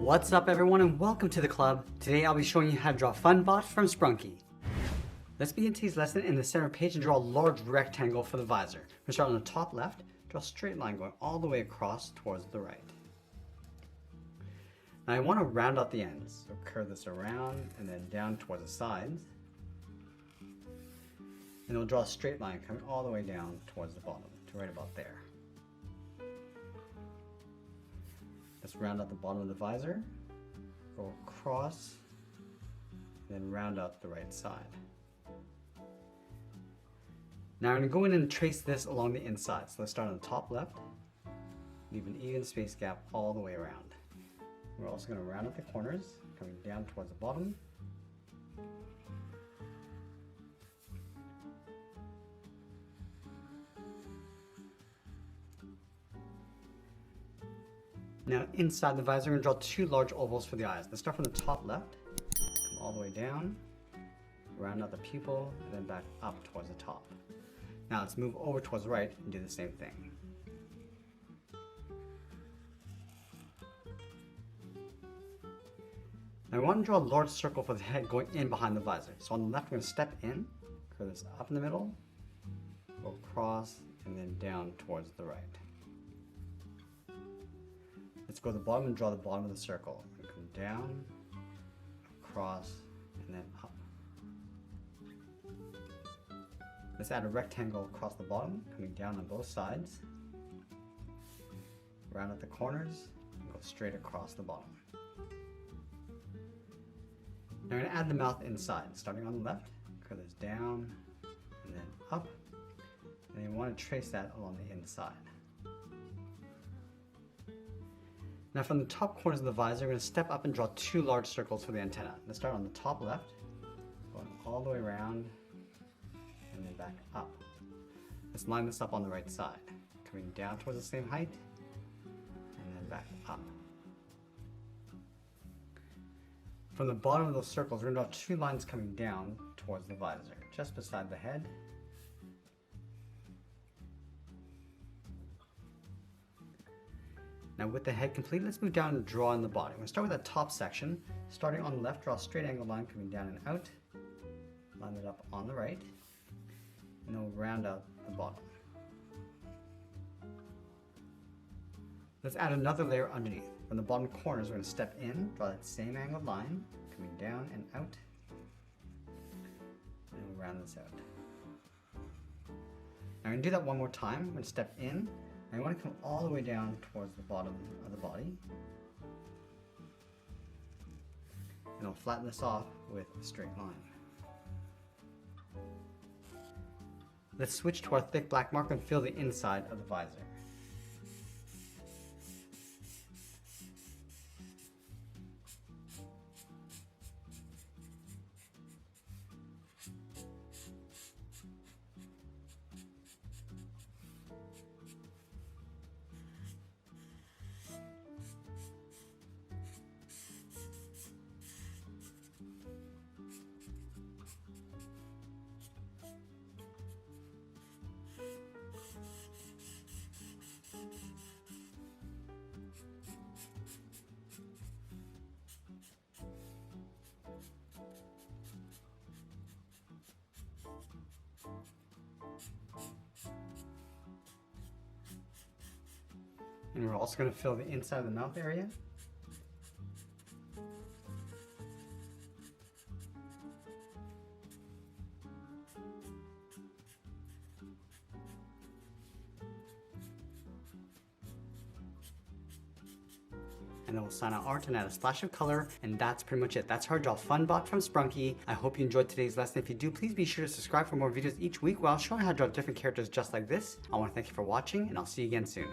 What's up everyone and welcome to the club. Today I'll be showing you how to draw fun bots from Sprunki. Let's begin today's lesson in the center page and draw a large rectangle for the visor. We're going to start on the top left, draw a straight line going all the way across towards the right. Now I want to round out the ends, so curve this around and then down towards the sides. And we'll draw a straight line coming all the way down towards the bottom, to right about there. Let's round out the bottom of the visor, go across, and then round out the right side. Now I'm going to go in and trace this along the inside. So let's start on the top left, leave an even space gap all the way around. We're also going to round out the corners, coming down towards the bottom. Now inside the visor, we're going to draw two large ovals for the eyes. Let's start from the top left, come all the way down, round out the pupil, and then back up towards the top. Now let's move over towards the right and do the same thing. Now I want to draw a large circle for the head going in behind the visor. So on the left, we're going to step in, curve this up in the middle, go across, and then down towards the right. Let's go to the bottom and draw the bottom of the circle. Come down, across, and then up. Let's add a rectangle across the bottom, coming down on both sides. Round out the corners, and go straight across the bottom. Now we're going to add the mouth inside, starting on the left, curve this down, and then up. And then you want to trace that along the inside. Now from the top corners of the visor, we're going to step up and draw two large circles for the antenna. Let's start on the top left, going all the way around, and then back up. Let's line this up on the right side, coming down towards the same height, and then back up. From the bottom of those circles, we're going to draw two lines coming down towards the visor, just beside the head. Now with the head complete, let's move down and draw in the body. We're going to start with that top section. Starting on the left, draw a straight angle line coming down and out. Line it up on the right. And then we'll round out the bottom. Let's add another layer underneath. From the bottom corners, we're going to step in, draw that same angled line, coming down and out. And we'll round this out. Now we're going to do that one more time. We're going to step in. I want to come all the way down towards the bottom of the body. And I'll flatten this off with a straight line. Let's switch to our thick black marker and fill the inside of the visor. And we're also going to fill the inside of the mouth area. And then we'll sign out art and add a splash of color, and that's pretty much it. That's how to draw fun bot from Sprunki. I hope you enjoyed today's lesson. If you do, please be sure to subscribe for more videos each week where I'll show you how to draw different characters just like this. I want to thank you for watching, and I'll see you again soon.